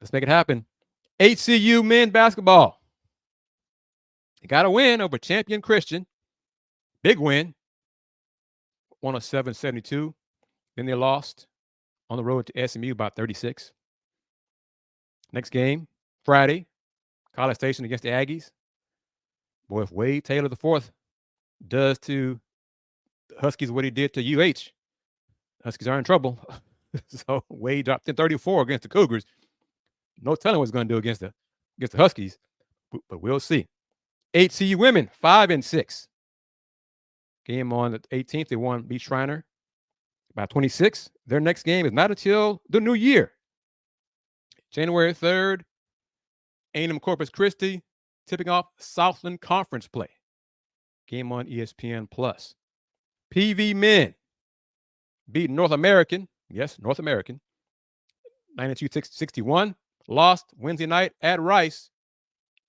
Let's make it happen. HCU men basketball. They got a win over Champion Christian. Big win. 107-72. Then they lost on the road to SMU by 36. Next game, Friday, College Station against the Aggies. Boy, if Wade Taylor IV does to the Huskies what he did to UH, Huskies are in trouble. So Wade dropped in 34 against the Cougars. No telling what he's going to do against the Huskies, but we'll see. HCU women, 5-6. Game on the 18th, they won Beach Shriner by 26. Their next game is not until the new year. January 3rd, A&M Corpus Christi tipping off Southland Conference play. Game on ESPN+. PV men beat North American. Yes, North American. 92-61. Lost Wednesday night at Rice.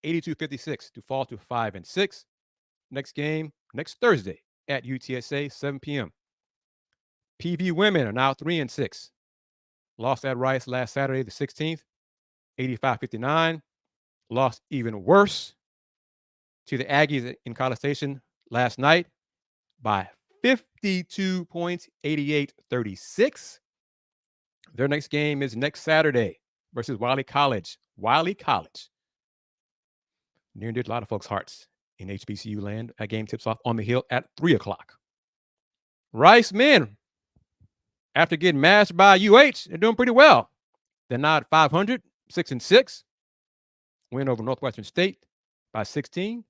82-56 to fall to 5-6. Next game, next Thursday at UTSA, 7 p.m. PV women are now 3-6. Lost at Rice last Saturday, the 16th, 85-59. Lost even worse to the Aggies in College Station last night by 52 points, 88-36. Their next game is next Saturday versus Wiley College. Wiley College. Near and dear to a lot of folks' hearts in HBCU land. That game tips off on the Hill at 3 o'clock. Rice men, after getting mashed by UH, they're doing pretty well. They're now at 500, 6-6. Win over Northwestern State by 16.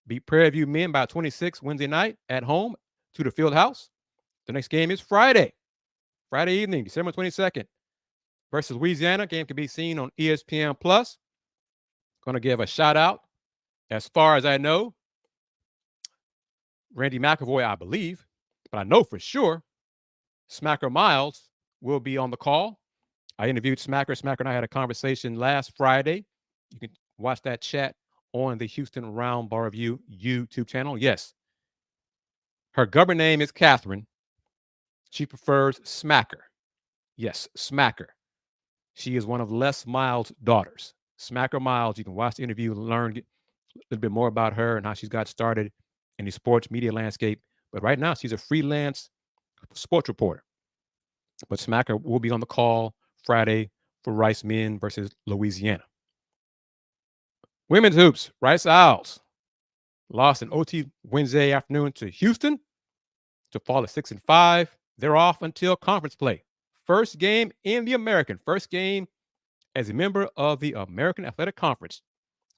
Beat Prairie View men by 26 Wednesday night at home to the Field House. The next game is Friday evening, December 22nd, versus Louisiana. Game can be seen on ESPN+. Going to give a shout out, as far as I know, Randy McAvoy, I believe, but I know for sure Smacker Miles will be on the call. I interviewed Smacker. Smacker and I had a conversation last Friday. You can watch that chat on the Houston Roundball Review YouTube channel. Yes. Her government name is Catherine. She prefers Smacker. Yes, Smacker. She is one of Les Miles' daughters. Smacker Miles. You can watch the interview and learn a little bit more about her and how she's got started in the sports media landscape. But right now, she's a freelance sports reporter. But Smacker will be on the call Friday for Rice men versus Louisiana. Women's hoops, Rice Owls lost in OT Wednesday afternoon to Houston to fall at 6-5. They're off until conference play. First game in the American. First game as a member of the American Athletic Conference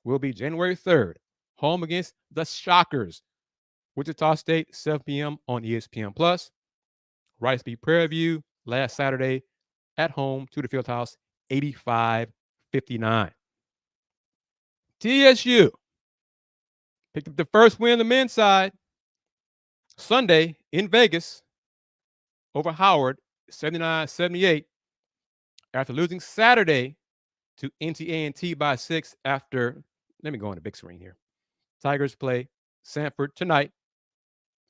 will be January 3rd, home against the Shockers. Wichita State, 7 p.m. on ESPN Plus. Rice beat Prairie View last Saturday at home to the Fieldhouse, 85-59. TSU picked up the first win on the men's side Sunday in Vegas over Howard, 79-78, after losing Saturday to NCA&T by 6 after, let me go on the big screen here. Tigers play Sanford tonight.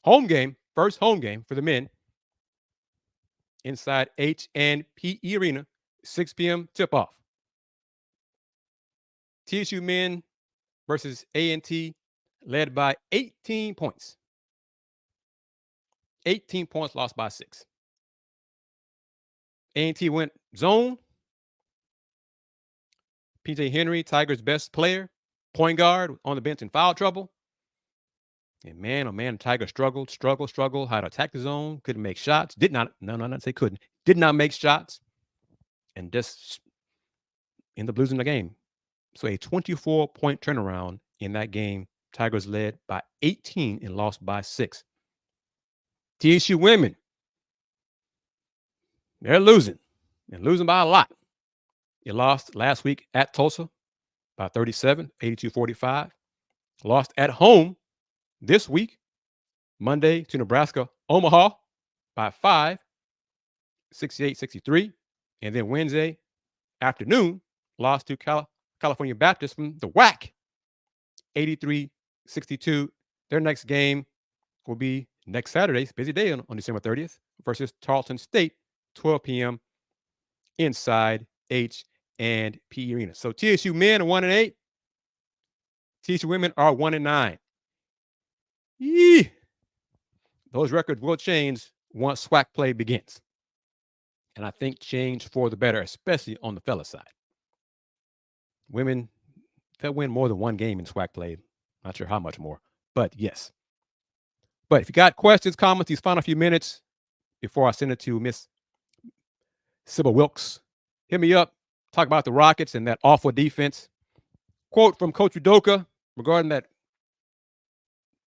Home game, first home game for the men inside H&P Arena, 6 p.m. tip-off. TSU men versus A&T led by 18 points. 18 points, lost by 6. A&T went zone. P.J. Henry, Tigers' best player, point guard, on the bench in foul trouble. And man, oh man, Tigers struggled, how to attack the zone, couldn't make shots, did not say couldn't, did not make shots, and just ended up losing the game. So a 24-point turnaround in that game. Tigers led by 18 and lost by 6. TSU women, they're losing, and losing by a lot. It lost last week at Tulsa by 37, 82-45. Lost at home this week, Monday, to Nebraska Omaha by 5, 68-63. And then Wednesday afternoon, lost to California Baptist from the WAC, 83-62. Their next game will be next Saturday, busy day on December 30th, versus Tarleton State, 12 p.m. inside H&P Arena. So TSU men are 1-8. TSU women are 1-9. Yee. Those records will change once SWAC play begins. And I think change for the better, especially on the fella side. Women, they'll win more than one game in SWAC play. Not sure how much more, but yes. But if you got questions, comments, these final few minutes before I send it to Miss Sybil Wilkes, hit me up. Talk about the Rockets and that awful defense. Quote from Coach Udoka regarding that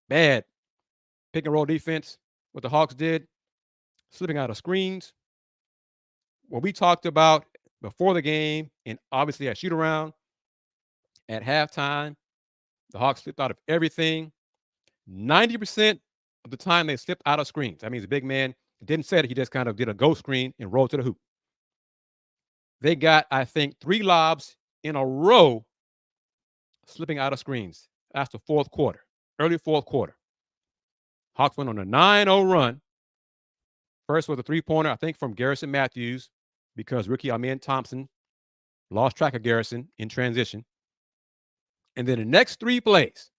bad pick and roll defense, what the Hawks did, slipping out of screens. What we talked about before the game, and obviously at shoot around, at halftime, the Hawks slipped out of everything. 90% of the time they slipped out of screens. That means the big man didn't set it. He just kind of did a ghost screen and rolled to the hoop. They got, I think, 3 lobs in a row slipping out of screens. That's the fourth quarter, early fourth quarter. Hawks went on a 9-0 run. First was a 3-pointer, I think, from Garrison Matthews, because rookie Amen Thompson lost track of Garrison in transition. And then the next 3 plays,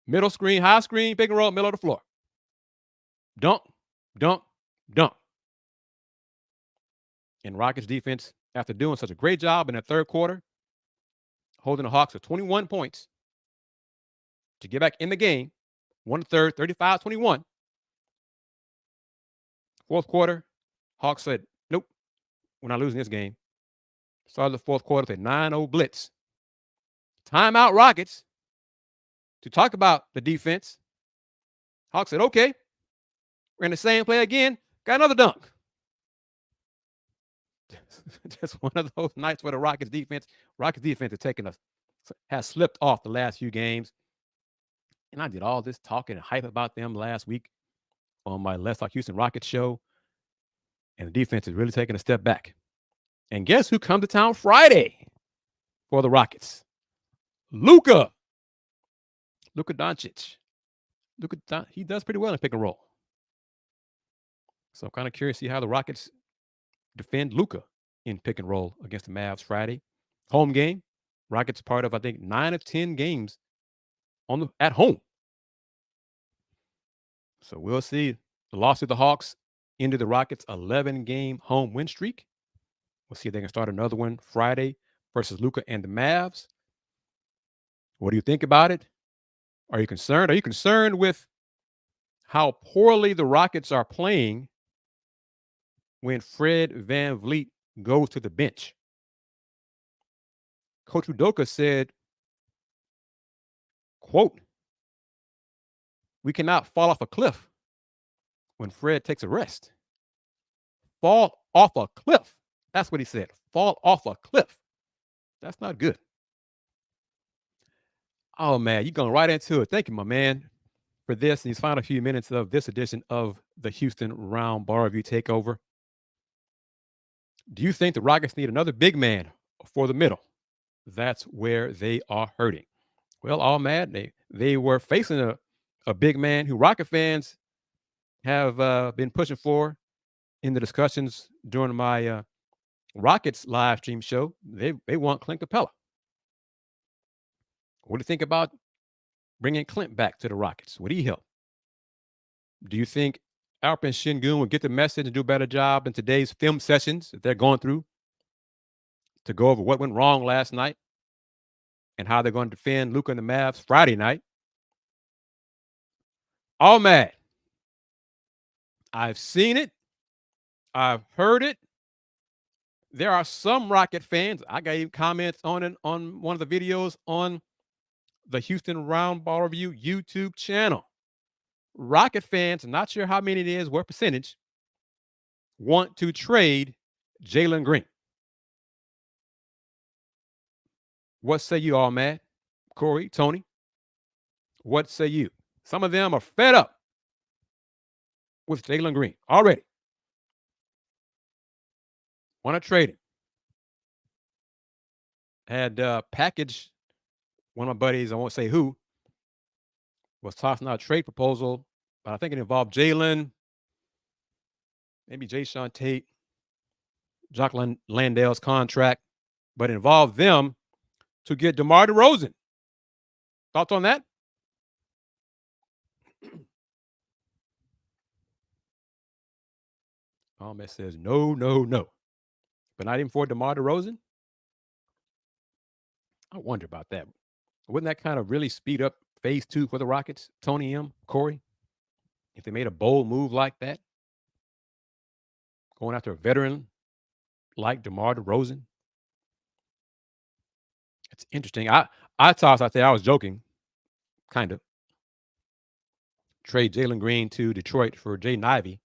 middle screen, high screen, pick and roll, middle of the floor. Dunk, dunk, dunk. And Rockets defense, after doing such a great job in the third quarter, holding the Hawks to 21 points to get back in the game, 1/3, 35-21. Fourth quarter, Hawks said, nope, we're not losing this game. Started the fourth quarter with a 9-0 blitz. Timeout Rockets to talk about the defense. Hawks said, okay, we're in the same play again. Got another dunk. Just one of those nights where the Rockets defense has slipped off the last few games. And I did all this talking and hype about them last week on my Let's Talk Houston Rockets show. And the defense is really taking a step back. And guess who comes to town Friday for the Rockets? Luka Doncic. He does pretty well in pick and roll. So I'm kind of curious to see how the Rockets defend Luka in pick and roll against the Mavs Friday. Home game. Rockets part of, I think, 9 of 10 games at home. So we'll see. The loss to the Hawks ended the Rockets' 11-game home win streak. We'll see if they can start another one Friday versus Luka and the Mavs. What do you think about it? Are you concerned? Are you concerned with how poorly the Rockets are playing when Fred VanVleet goes to the bench? Coach Udoka said, quote, "We cannot fall off a cliff when Fred takes a rest." Fall off a cliff. That's what he said. Fall off a cliff. That's not good. Oh, man, you're going right into it. Thank you, my man, for this. These final few minutes of this edition of the Houston Roundball Review Takeover. Do you think the Rockets need another big man for the middle? That's where they are hurting. Well, all mad. They were facing a big man who Rocket fans have been pushing for in the discussions during my Rockets live stream show. They want Clint Capella. What do you think about bringing Clint back to the Rockets? Would he help? Do you think Alpin Sengun will get the message and do a better job in today's film sessions that they're going through to go over what went wrong last night and how they're going to defend Luka and the Mavs Friday night? All mad. I've seen it. I've heard it. There are some Rocket fans. I got even comments on it on one of the videos on the Houston Roundball Review YouTube channel. Rocket fans, not sure how many it is, what percentage, want to trade Jalen Green. What say you, all mad? Corey, Tony, what say you? Some of them are fed up with Jalen Green already. Want to trade him. Had packaged one of my buddies, I won't say who, was tossing out a trade proposal, but I think it involved Jalen, maybe Jayshawn Tate, Jock Landale's contract, but it involved them to get DeMar DeRozan. Thoughts on that? Ahmed says no, no, no. But not even for DeMar DeRozan? I wonder about that. Wouldn't that kind of really speed up phase 2 for the Rockets, Tony M., Corey? If they made a bold move like that? Going after a veteran like DeMar DeRozan? It's interesting. I tossed out there, I was joking, kind of. Trade Jalen Green to Detroit for Jaden Ivey.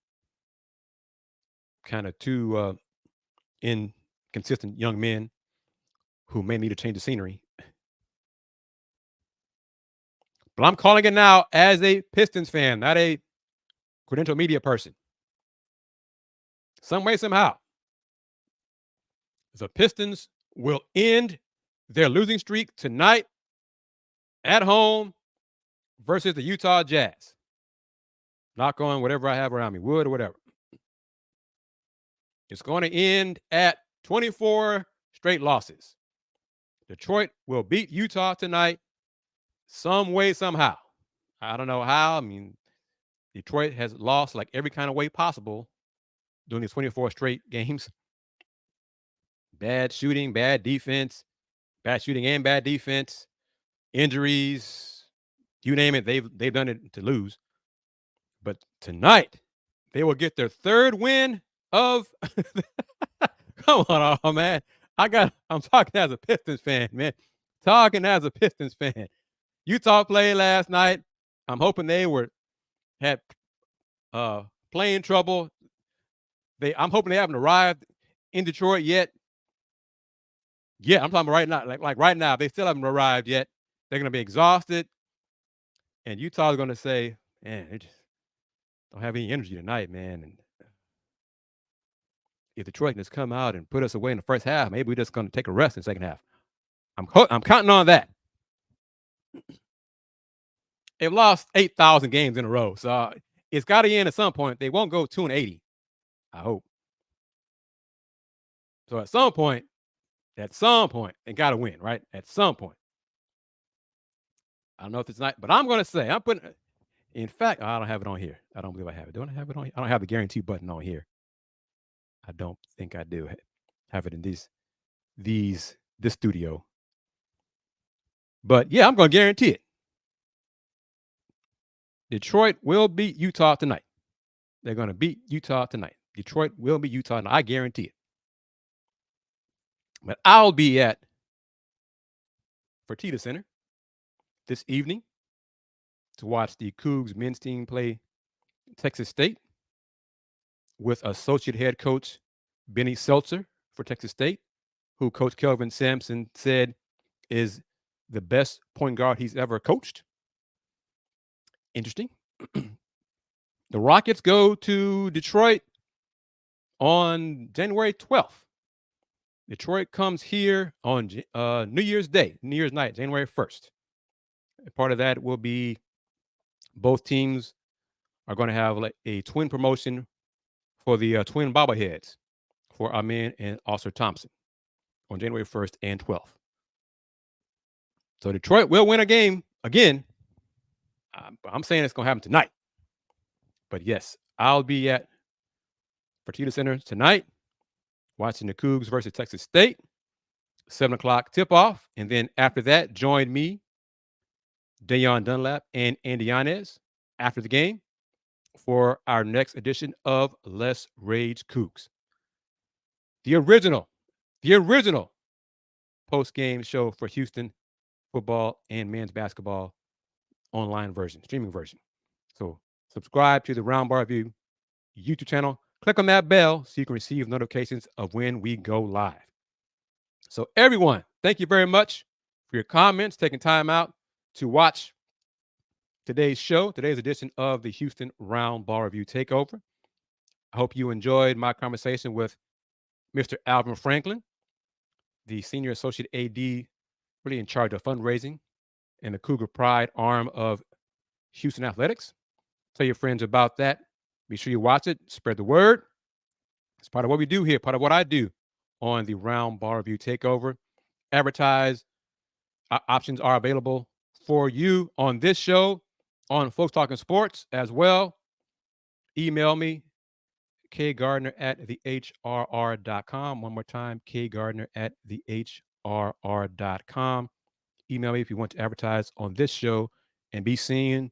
Kind of two inconsistent young men who may need to change the scenery. But I'm calling it now as a Pistons fan, not a credential media person. Some way, somehow, the Pistons will end their losing streak tonight at home versus the Utah Jazz. Knock on whatever I have around me, wood or whatever. It's going to end at 24 straight losses. Detroit will beat Utah tonight some way, somehow. I don't know how. I mean, Detroit has lost like every kind of way possible during these 24 straight games. Bad shooting, bad defense, bad shooting and bad defense, injuries, you name it, they've done it to lose. But tonight, they will get their third win of come on, oh, man. I'm talking as a Pistons fan, man. Talking as a Pistons fan. Utah played last night. I'm hoping they had playing trouble. I'm hoping they haven't arrived in Detroit yet. Yeah, I'm talking right now. Like right now, they still haven't arrived yet. They're gonna be exhausted. And Utah's gonna say, man, they just don't have any energy tonight, man. And if Detroit can just come out and put us away in the first half, maybe we're just gonna take a rest in the second half. I'm counting on that. They've lost 8,000 games in a row, so it's got to end at some point. They won't go 2-80. I hope. So at some point, they got to win, right? At some point. I don't know if it's not, but I'm going to say, in fact, I don't have it on here. I don't believe I have it. Don't I have it on here? I don't have the guarantee button on here. I don't think I do have it in this studio. But yeah, I'm going to guarantee it. Detroit will beat Utah tonight. They're going to beat Utah tonight. Detroit will beat Utah tonight. I guarantee it. But I'll be at Fertitta Center this evening to watch the Cougs men's team play Texas State with associate head coach Benny Seltzer for Texas State, who Coach Kelvin Sampson said is the best point guard he's ever coached. Interesting. The Rockets go to Detroit on January 12th. Detroit comes here on New Year's night, January 1st. Part of that will be both teams are going to have like a twin promotion for the twin bobbleheads for Amin and Oscar Thompson on January 1st and 12th. So Detroit will win a game again. I'm saying it's going to happen tonight. But yes, I'll be at Fertitta Center tonight watching the Cougs versus Texas State, 7 o'clock tip-off. And then after that, join me, Dayon Dunlap, and Andy Yanez after the game for our next edition of Let's Rage Cougs. The original post-game show for Houston football and men's basketball online version, streaming version. So subscribe to the Roundball Review YouTube channel. Click on that bell so you can receive notifications of when we go live. So everyone, thank you very much for your comments, taking time out to watch today's edition of the Houston Roundball Review Takeover. I hope you enjoyed my conversation with Mr. Alvin Franklin, the Senior Associate AD, really in charge of fundraising and the Cougar Pride arm of Houston Athletics. Tell your friends about that. Be sure you watch it. Spread the word. It's part of what we do here, part of what I do on the Roundball Review Takeover. Advertise options are available for you on this show, on Folks Talking Sports as well. Email me, kgardner@thehrr.com. One more time, kgardner@thehrr.com. Email me if you want to advertise on this show and be seen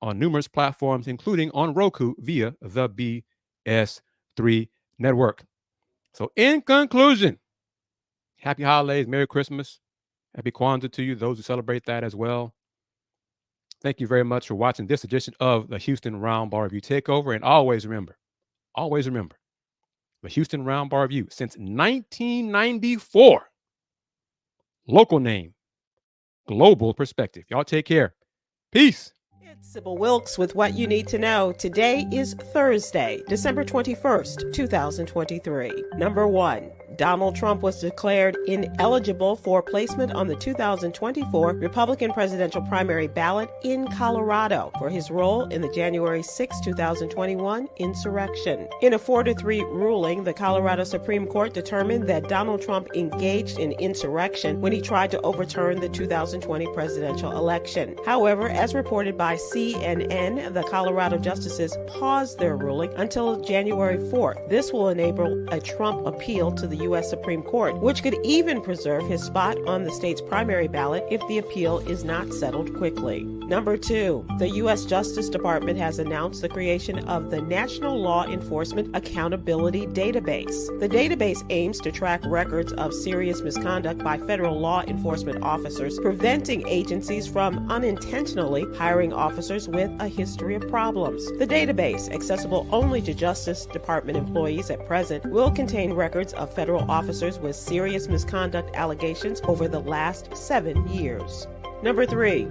on numerous platforms, including on Roku via the BS3 network. So in conclusion, happy holidays, Merry Christmas, Happy Kwanzaa to you, those who celebrate that as well. Thank you very much for watching this edition of the Houston Roundball Review Takeover. And always remember, the Houston Roundball Review since 1994. Local name, global perspective. Y'all take care. Peace. It's Sybil Wilkes with what you need to know. Today is Thursday, December 21st, 2023. Number 1. Donald Trump was declared ineligible for placement on the 2024 Republican presidential primary ballot in Colorado for his role in the January 6, 2021 insurrection. In a 4-3 ruling, the Colorado Supreme Court determined that Donald Trump engaged in insurrection when he tried to overturn the 2020 presidential election. However, as reported by CNN, the Colorado justices paused their ruling until January 4th. This will enable a Trump appeal to the U.S. Supreme Court, which could even preserve his spot on the state's primary ballot if the appeal is not settled quickly. Number 2, the U.S. Justice Department has announced the creation of the National Law Enforcement Accountability Database. The database aims to track records of serious misconduct by federal law enforcement officers, preventing agencies from unintentionally hiring officers with a history of problems. The database, accessible only to Justice Department employees at present, will contain records of federal officers with serious misconduct allegations over the last 7 years. Number 3.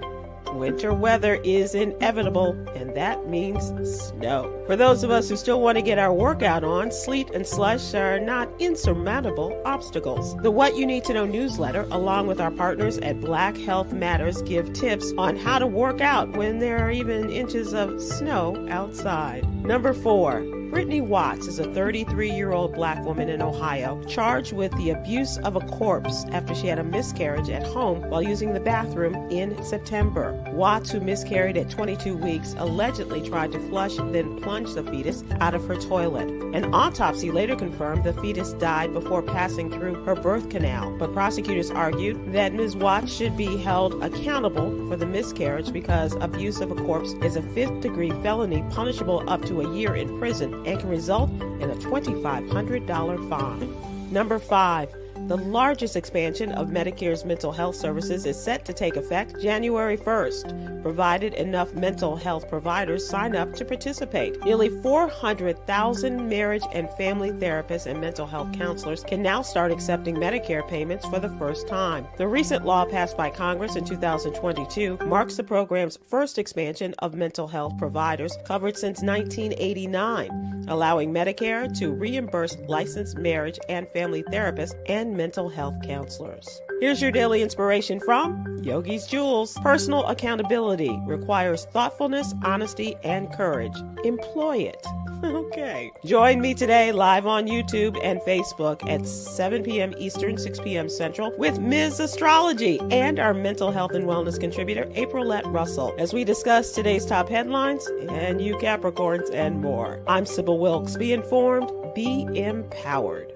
Winter weather is inevitable, and that means snow. For those of us who still want to get our workout on, sleet and slush are not insurmountable obstacles. The What You Need to Know newsletter, along with our partners at Black Health Matters, give tips on how to work out when there are even inches of snow outside. Number 4. Brittany Watts is a 33-year-old black woman in Ohio charged with the abuse of a corpse after she had a miscarriage at home while using the bathroom in September. Watts, who miscarried at 22 weeks, allegedly tried to flush, then plunge the fetus out of her toilet. An autopsy later confirmed the fetus died before passing through her birth canal, but prosecutors argued that Ms. Watts should be held accountable for the miscarriage because abuse of a corpse is a fifth-degree felony punishable up to a year in prison and can result in a $2,500 fine. Number 5. The largest expansion of Medicare's mental health services is set to take effect January 1st, provided enough mental health providers sign up to participate. Nearly 400,000 marriage and family therapists and mental health counselors can now start accepting Medicare payments for the first time. The recent law passed by Congress in 2022 marks the program's first expansion of mental health providers covered since 1989, allowing Medicare to reimburse licensed marriage and family therapists and mental health counselors. Here's your daily inspiration from Yogi's Jewels. Personal accountability requires thoughtfulness, honesty, and courage. Employ it. Okay. Join me today live on YouTube and Facebook at 7 p.m. Eastern, 6 p.m. Central with Ms. Astrology and our mental health and wellness contributor, Aprilette Russell, as we discuss today's top headlines and you Capricorns and more. I'm Sybil Wilkes. Be informed, be empowered.